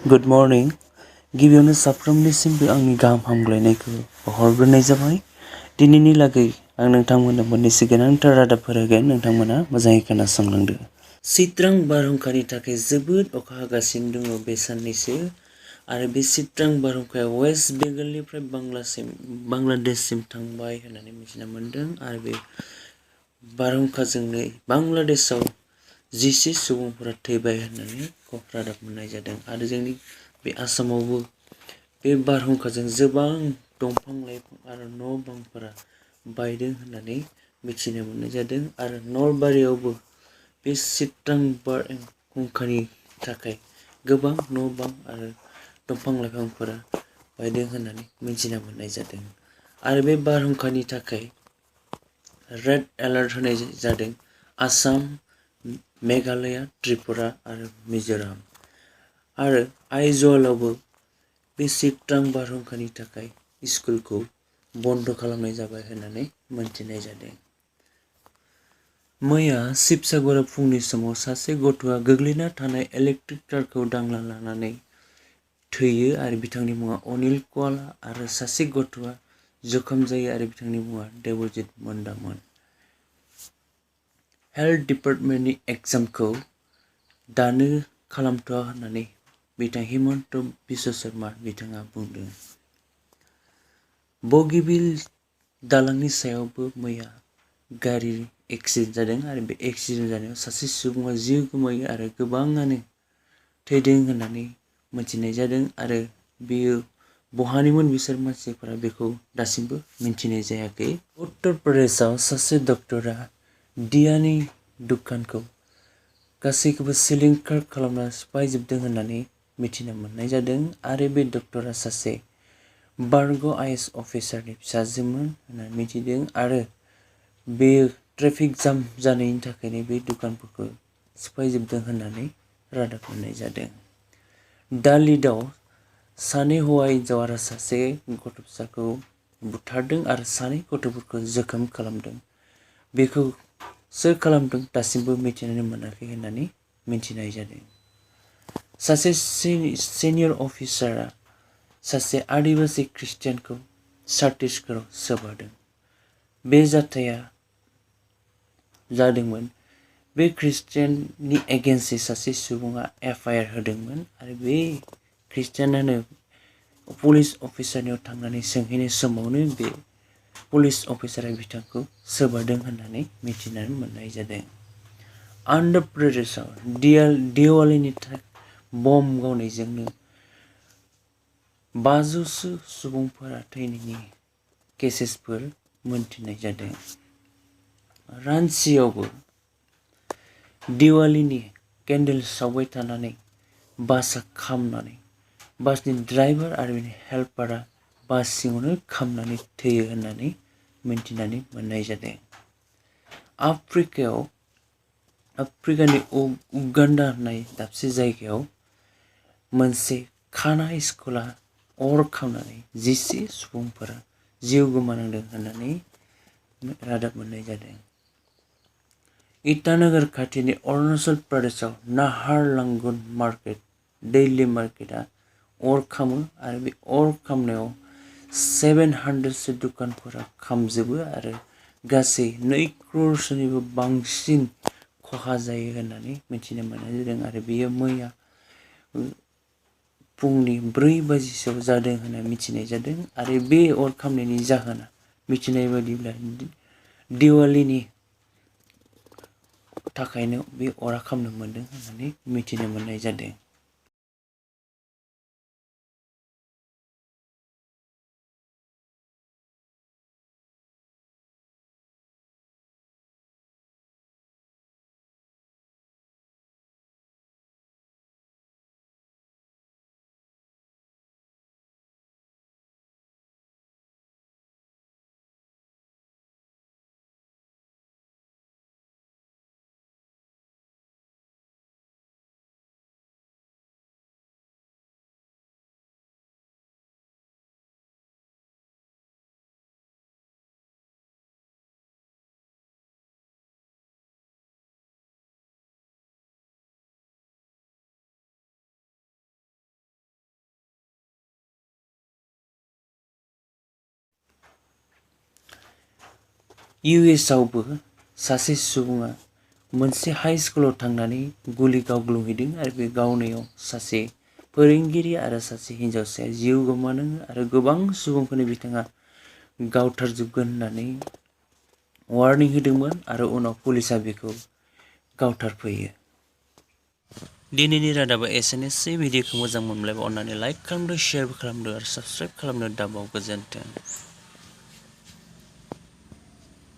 Good morning. गिबियावनो साफ्रोमनिसिमबो आंनि गाहाम हामग्लायनायखौ बावहरग्रोनाय जाबाय। दिनैनि लागै आं नोंथांमोननो मोननैसो गोनांथार रादाबफोर होगोन, नोंथांमोना मोजाङै खोनासंलांदो। सित्रां बारहुंखानि थाखाय जोबोद अखा हागासिनो दङ बे साननैसो आरो बे सित्रां बारहुंखाया वेस्ट बेंगलनिफ्राय बांलादेशसिम थांबाय होननानै मिथिना मोन्दों आरो बे बारहुंखाजोंनो बांलादेशआव 10 सुबुंफोरा थैबाय होननानै रादाब मोननाय जादों आरो जोंनि बे आसामावबो बे बारहुंखाजों गोबां दंफां लाइफां आरो न' बांफोरा बायदों होननानै मिथिनो मोननाय जादों आरो नलबारियावबो बे सित्रां बारहुंखानि थाखाय गोबां न' बां आरो दंफां लाइफांफोरा बायदों होननानै मिथिना मोननाय जादों आरो बे बारहुंखानि थाखाय रेड एलार्ट होनाय जादों आसाम, मेघालया, त्रिपुरा आरो मिज'राम आरो आइजवालावबो बे सित्रां बारहुंखानि थाखाय स्कुलखौ बन्द' खालामनाय जाबाय होननानै मोनथिनाय जादों। मैया शिबसागराव फुंनि समाव सासे गथ'आ गोग्लैना थानाय इलेक्ट्रिक तारखौ दांना लानानै थैयो आरो बिथांनि मुङा अनिल कवाला आरो सासे गथ'आ जखम जायो आरो बिथांनि मुङा देबजित मुन्डामोन। हेल्थ डिपार्टमेन्टनि एग्जामखौ दानो खालामथ'आ होननानै बिथां हिमन्त बिश्व शर्मा बिथाङा बुंदों। बगिबिल दालांनि सायावबो मैया गारि एक्सिडेन्ट जादों आरो बे एक्सिडेन्ट जानायाव सासे सुबुङा जिउ गोमायो आरो गोबाङानो थैदों होननानै मिथिनाय जादों आरो बेयो बहानिमोन बिसोर मानसिफोरा बेखौ दासिमबो मिथिनाय जायाखै। उत्तर प्रदेशआव सासे डक्टरा दियानि दुखानखौ गासैखौबो सिलिंखार खालामना सिफायजोबदों होननानै मिथिनो मोननाय जादों आरो बे डक्टरा सासे बारग' IAS अफिसारनि फिसाजोमोन होननानै मिथिदों आरो बेयो ट्रेफिक जाम जानायनि थाखायनो बे दुखानफोरखौ सिफायजोबदों होननानै रादाब मोननाय जादों। दालिदाव सानै हौवा हिन्जाव आरो सासे गथ' फिसाखौ बुथारदों आरो सानै गथ'फोरखौ जोखोम खालामदों। बेखौ सोर खालामदों दासिमबो मिथिनानै मोनाखै होननानै मिथिनाय जादों। सासे सिनियर अफिसारा सासे आदिबासि ख्रिस्टियानखौ छत्तीसगढ़आव सोबादों। बे जाथाया जादोंमोन। बे ख्रिस्टियाननि एगेन्स्टै सासे सुबुङा FIR होदोंमोन आरो बे ख्रिस्टियानानो पुलिस अफिसारनियाव थांनानै सोंहैनाय समावनो बे पुलिस अफिसारा बिथांखौ सोबादों होननानै मिथिनानै मोननाय जादों। आन्ध्र प्रदेशआव दिवालीनि बम गावनायजोंनो 500सो सुबुंफोरा थैनायनि केसेसफोर मोनथिनाय जादों। रान्चियावबो दिवालीनि केन्डेल सावबाय थानानै बासआ खामनानै बासनि ड्राइभार आरो बिनि हेल्पारा बास सिङावनो खामनानै थैयो होननानै मिथिनानै मोननाय जादों। आफ्रिकानि उगान्डा होननाय दाबसे जायगायाव मोनसे खाना स्कुला अर खामनानै 10 सुबुंफोरा जिउ गोमानांदों होननानै रादाब मोननाय जादों। ईटानगर खाथिनि अरुणाचल प्रदेशआव नाहारलागुन मार्केट डेइली मार्केटआ अर खामो आरो बे अर खामनायाव 700सो दुखानफोरा खामजोबो आरो गासै 2 crorसोनिबो बांसिन खहा जायो होननानै मिथिनो मोननाय जादों आरो बेयो मैया फुंनि 4 बाजिसोआव जादों होनना मिथिनाय जादों आरो बे अर खामनायनि जाहोना मिथिनाय बायदिब्ला दिवालीनि थाखायनो बे अरा खामनो मोन्दों होननानै मिथिनो मोननाय जादों। US आवबो सासे सुबुङा मोनसे हाइ स्कुलाव थांनानै गुलि गावग्लुंहैदों आरो बे गावनायाव सासे फोरोंगिरि आरो सासे हिन्जावसाया जिउ गोमानाङो आरो गोबां सुबुंफोरनि बिथाङा गावथारजोबगोन होननानै वार्निं होदोंमोन आरो उनाव पुलिसा बेखौ गावथारफैयो। दिनैनि रादाबा एसेनोसै। भिडिअखौ मोजां मोनब्ला अन्नानै लाइक खालामदो, शेयारबो खालामदो आरो साबस्क्राइब खालामनो दाबाव। गोजोन्थों।